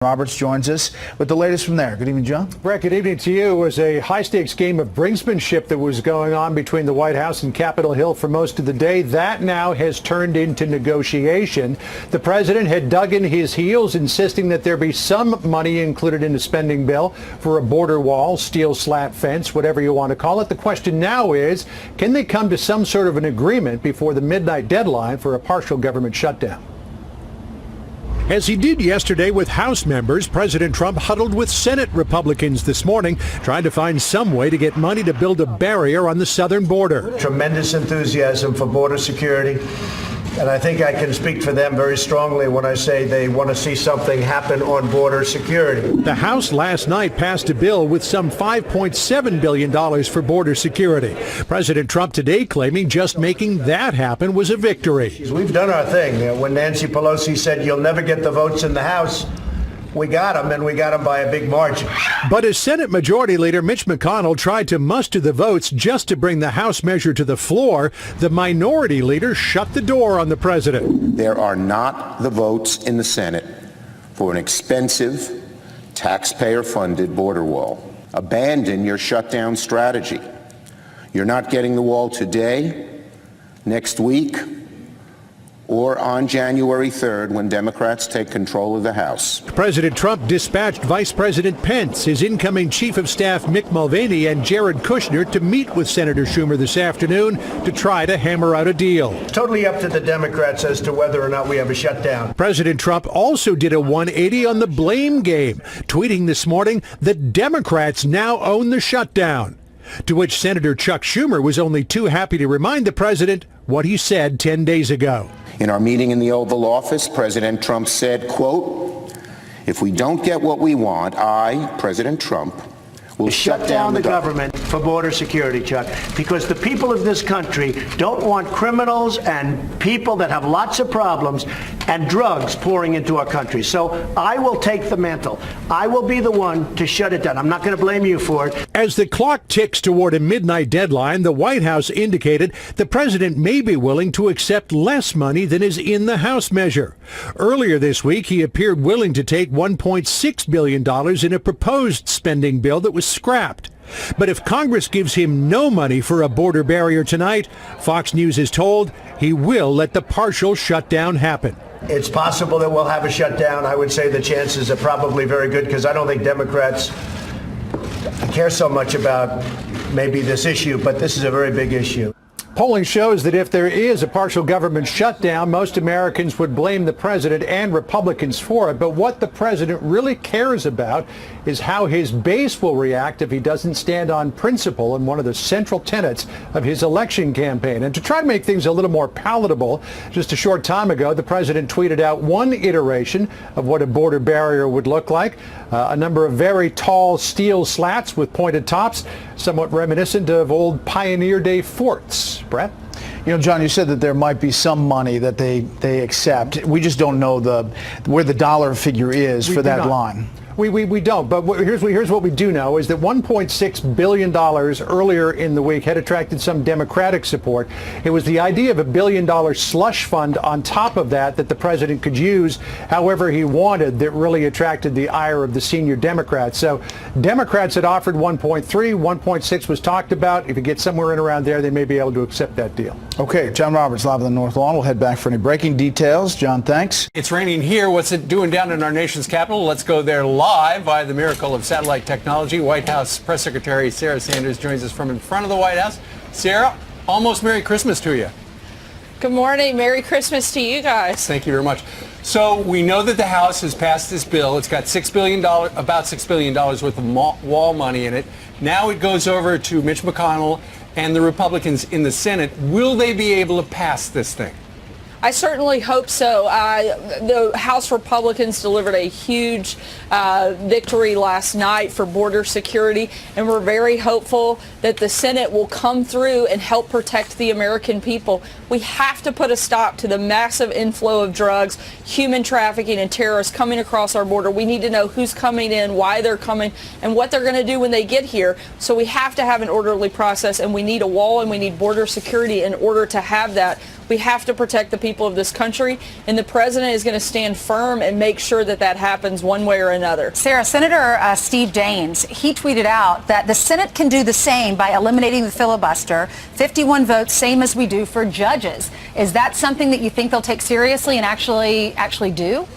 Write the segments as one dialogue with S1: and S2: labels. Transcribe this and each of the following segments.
S1: Roberts joins us with the latest from there. Good evening, John.
S2: Brett, good evening to you. It was a high-stakes game of brinksmanship that was going on between the White House and Capitol Hill for most of the day. That now has turned into negotiation. The president had dug in his heels, insisting that there be some money included in the spending bill for a border wall, steel slat fence, whatever you want to call it. The question now is, can they come to some sort of an agreement before the midnight deadline for a partial government shutdown? As he did yesterday with House members, President Trump huddled with Senate Republicans this morning, trying to find some way to get money to build a barrier on the southern border.
S3: Tremendous enthusiasm for border security. And I think I can speak for them very strongly when I say they want to see something happen on border security.
S2: The House last night passed a bill with some $5.7 billion for border security. President Trump today claiming just making that happen was a victory.
S3: We've done our thing. When Nancy Pelosi said you'll never get the votes in the House, we got them, and we got them by a big margin.
S2: But as Senate Majority Leader Mitch McConnell tried to muster the votes just to bring the House measure to the floor, the Minority Leader shut the door on the president.
S4: There are not the votes in the Senate for an expensive, taxpayer-funded border wall. Abandon your shutdown strategy. You're not getting the wall today, next week, or on January 3rd when Democrats take control of the House.
S2: President Trump dispatched Vice President Pence, his incoming Chief of Staff Mick Mulvaney, and Jared Kushner to meet with Senator Schumer this afternoon to try to hammer out a deal.
S3: Totally up to the Democrats as to whether or not we have a shutdown.
S2: President Trump also did a 180 on the blame game, tweeting this morning that Democrats now own the shutdown. To which Senator Chuck Schumer was only too happy to remind the president what he said 10 days ago.
S4: In our meeting in the Oval Office, President Trump said, quote, "If we don't get what we want, I, President Trump, will
S3: shut down the government for border security, Chuck, because the people of this country don't want criminals and people that have lots of problems and drugs pouring into our country. So I will take the mantle. I will be the one to shut it down. I'm not going to blame you for it."
S2: As the clock ticks toward a midnight deadline, the White House indicated the president may be willing to accept less money than is in the House measure. Earlier this week, he appeared willing to take $1.6 billion in a proposed spending bill that was scrapped. But if Congress gives him no money for a border barrier tonight, Fox News is told he will let the partial shutdown happen.
S3: It's possible that we'll have a shutdown. I would say the chances are probably very good because I don't think Democrats care so much about maybe this issue, but this is a very big issue.
S2: Polling shows that if there is a partial government shutdown, most Americans would blame the president and Republicans for it. But what the president really cares about is how his base will react if he doesn't stand on principle in one of the central tenets of his election campaign. And to try to make things a little more palatable, just a short time ago, the president tweeted out one iteration of what a border barrier would look like. A number of very tall steel slats with pointed tops, somewhat reminiscent of old Pioneer Day forts. Brett?
S1: You know, John, you said that there might be some money that they accept. We just don't know where the dollar figure is for that line.
S2: We don't, but here's what we do know is that $1.6 billion earlier in the week had attracted some Democratic support. It was the idea of $1 billion slush fund on top of that the president could use however he wanted that really attracted the ire of the senior Democrats. So Democrats had offered 1.3, 1.6 was talked about. If you get somewhere in around there, they may be able to accept that deal.
S1: Okay, John Roberts, live on the North Lawn. We'll head back for any breaking details. John, thanks.
S5: It's raining here. What's it doing down in our nation's capital? Let's go there live by the miracle of satellite technology. White House Press Secretary Sarah Sanders joins us from in front of the White House. Sarah, almost Merry Christmas to you.
S6: Good morning. Merry Christmas to you guys.
S5: Thank you very much. So we know that the House has passed this bill. It's got about $6 billion worth of wall money in it. Now it goes over to Mitch McConnell and the Republicans in the Senate. Will they be able to pass this thing?
S6: I certainly hope so. The House Republicans delivered a huge victory last night for border security, and we're very hopeful that the Senate will come through and help protect the American people. We have to put a stop to the massive inflow of drugs, human trafficking, and terrorists coming across our border. We need to know who's coming in, why they're coming, and what they're going to do when they get here. So we have to have an orderly process, and we need a wall and we need border security in order to have that. We have to protect the people of this country, and the president is going to stand firm and make sure that that happens one way or another.
S7: Sarah, Senator Steve Daines, he tweeted out that the Senate can do the same by eliminating the filibuster, 51 votes, same as we do for judges. Is that something that you think they'll take seriously and actually do?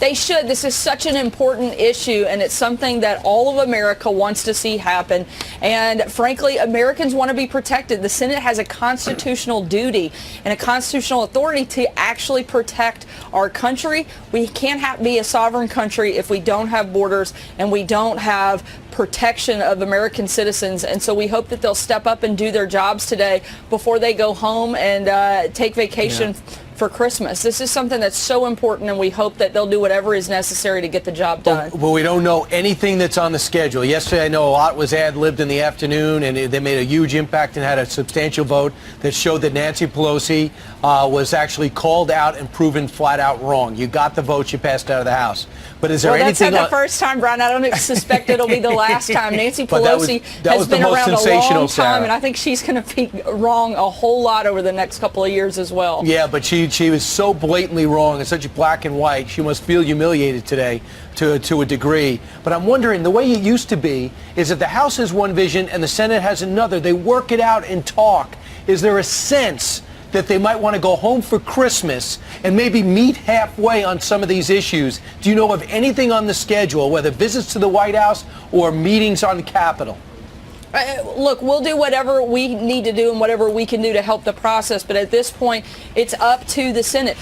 S6: They should. This is such an important issue, and it's something that all of America wants to see happen. And frankly, Americans want to be protected. The Senate has a constitutional duty and a constitutional authority to actually protect our country. We can't be a sovereign country if we don't have borders and we don't have protection of American citizens. And so we hope that they'll step up and do their jobs today before they go home and take vacation for Christmas. This is something that's so important, and we hope that they'll do whatever is necessary to get the job done.
S8: Well, we don't know anything that's on the schedule. Yesterday, I know a lot was ad-libbed in the afternoon, and they made a huge impact and had a substantial vote that showed that Nancy Pelosi was actually called out and proven flat out wrong. You got the vote, you passed out of the House. But is there anything?
S6: That's not the first time, Brian. I don't suspect it'll be the last time. Nancy Pelosi
S8: that
S6: has
S8: was the
S6: been
S8: most
S6: around a
S8: sensational,
S6: long time,
S8: Sarah.
S6: and I think she's going to be wrong a whole lot over the next couple of years as well.
S8: Yeah, but she was so blatantly wrong and such black and white. She must feel humiliated today to a degree. But I'm wondering, the way it used to be is that the House has one vision and the Senate has another. They work it out and talk. Is there a sense that they might want to go home for Christmas and maybe meet halfway on some of these issues? Do you know of anything on the schedule, whether visits to the White House or meetings on the Capitol?
S6: Look, we'll do whatever we need to do and whatever we can do to help the process, but at this point, it's up to the Senate.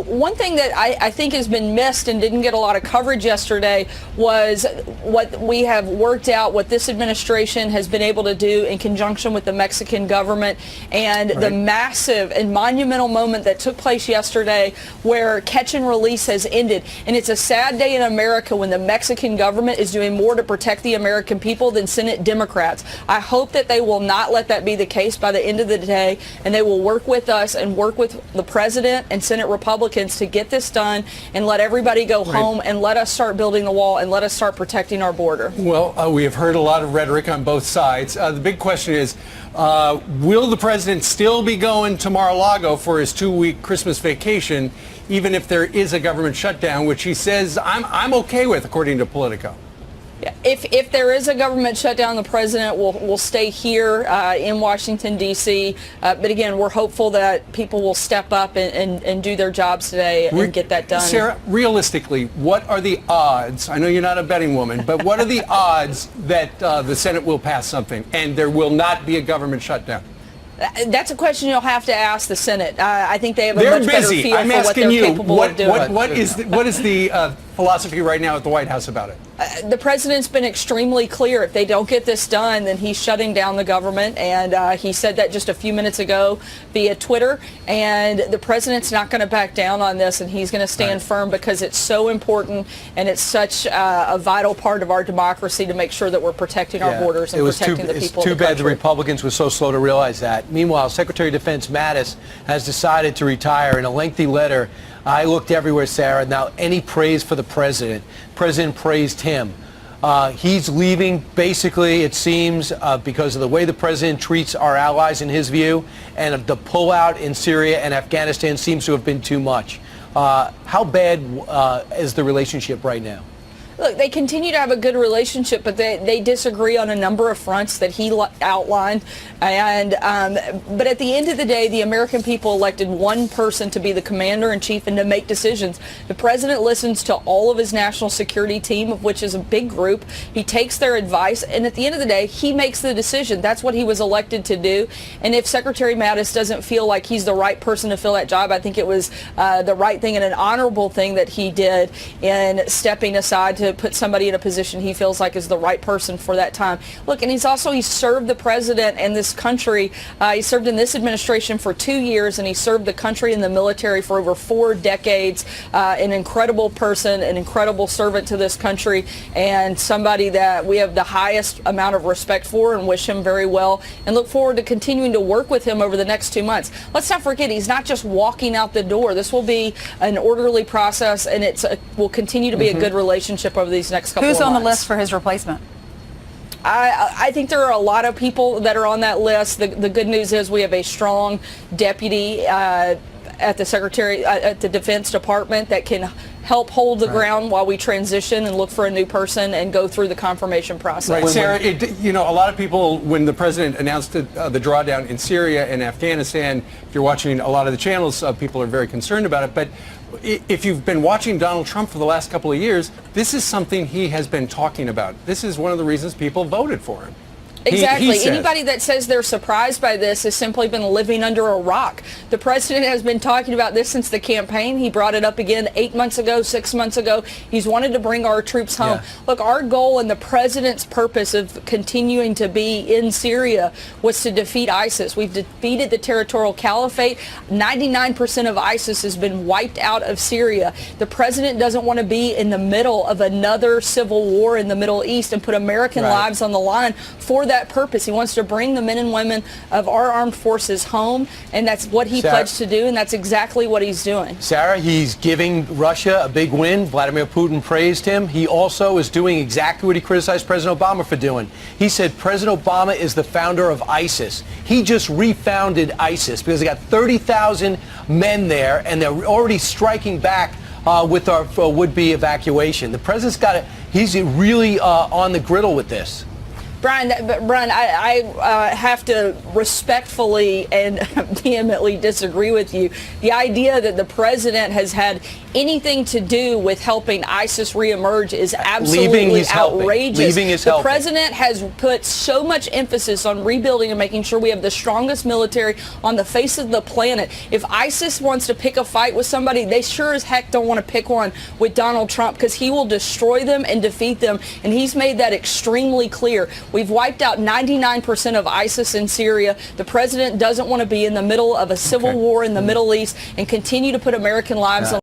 S6: One thing that I think has been missed and didn't get a lot of coverage yesterday was what we have worked out, what this administration has been able to do in conjunction with the Mexican government, and the massive and monumental moment that took place yesterday where catch and release has ended. And it's a sad day in America when the Mexican government is doing more to protect the American people than Senate Democrats. I hope that they will not let that be the case by the end of the day, and they will work with us and work with the president and Senate Republicans to get this done and let everybody go home and let us start building the wall and let us start protecting our border.
S5: Well, we have heard a lot of rhetoric on both sides. The big question is, will the president still be going to Mar-a-Lago for his 2-week Christmas vacation, even if there is a government shutdown, which he says I'm okay with, according to Politico?
S6: If there is a government shutdown, the president will stay here in Washington, D.C. But again, we're hopeful that people will step up and do their jobs today and get that done.
S5: Sarah, realistically, what are the odds? I know you're not a betting woman, but what are the odds that the Senate will pass something and there will not be a government shutdown?
S6: That's a question you'll have to ask the Senate. I think they have a much better feel
S5: I'm
S6: for what
S5: asking
S6: they're
S5: you,
S6: capable of doing.
S5: what is the philosophy right now at the White House about it?
S6: The president's been extremely clear. If they don't get this done, then he's shutting down the government. And he said that just a few minutes ago via Twitter. And the president's not going to back down on this, and he's going to stand firm because it's so important and it's such a vital part of our democracy to make sure that we're protecting our borders and protecting the people of the country.
S8: It's too bad the Republicans were so slow to realize that. Meanwhile, Secretary of Defense Mattis has decided to retire. In a lengthy letter, I looked everywhere, Sarah. Now, any praise for the president. President praised him. He's leaving, basically, it seems, because of the way the president treats our allies, in his view, and the pullout in Syria and Afghanistan seems to have been too much. How bad is the relationship right now?
S6: Look, they continue to have a good relationship, but they disagree on a number of fronts that he outlined. And but at the end of the day, the American people elected one person to be the commander-in-chief and to make decisions. The president listens to all of his national security team, of which is a big group. He takes their advice, and at the end of the day, he makes the decision. That's what he was elected to do. And if Secretary Mattis doesn't feel like he's the right person to fill that job, I think it was the right thing and an honorable thing that he did in stepping aside to put somebody in a position he feels like is the right person for that time. Look, and he served the president and this country. He served in this administration for 2 years, and he served the country and the military for over 4 decades. An incredible person, an incredible servant to this country, and somebody that we have the highest amount of respect for and wish him very well and look forward to continuing to work with him over the next 2 months. Let's not forget, he's not just walking out the door. This will be an orderly process, and it will continue to be a good relationship over these next couple of months.
S7: Who's on the list for his replacement?
S6: I think there are a lot of people that are on that list. The good news is we have a strong deputy at the Defense Department that can help hold the ground while we transition and look for a new person and go through the confirmation process.
S5: Right, Sarah, a lot of people, when the president announced the drawdown in Syria and Afghanistan, if you're watching a lot of the channels, people are very concerned about it. But if you've been watching Donald Trump for the last couple of years, this is something he has been talking about. This is one of the reasons people voted for him.
S6: Exactly. Anybody that says they're surprised by this has simply been living under a rock. The president has been talking about this since the campaign. He brought it up again 8 months ago, 6 months ago. He's wanted to bring our troops home.
S8: Yeah.
S6: Look, our goal and the president's purpose of continuing to be in Syria was to defeat ISIS. We've defeated the territorial caliphate. 99% of ISIS has been wiped out of Syria. The president doesn't want to be in the middle of another civil war in the Middle East and put American lives on the line for that purpose. He wants to bring the men and women of our armed forces home, and that's what he pledged to do, and that's exactly what he's doing.
S8: Sarah, he's giving Russia a big win. Vladimir Putin praised him. He also is doing exactly what he criticized President Obama for doing. He said President Obama is the founder of ISIS. He just refounded ISIS because they got 30,000 men there, and they're already striking back with our would-be evacuation. The president's he's really on the griddle with this.
S6: Brian, I have to respectfully and vehemently disagree with you. The idea that the president has had anything to do with helping ISIS reemerge is absolutely outrageous. The president has put so much emphasis on rebuilding and making sure we have the strongest military on the face of the planet. If ISIS wants to pick a fight with somebody, they sure as heck don't want to pick one with Donald Trump, because he will destroy them and defeat them, and he's made that extremely clear. We've wiped out 99% of ISIS in Syria. The president doesn't want to be in the middle of a civil war in the Middle East and continue to put American lives on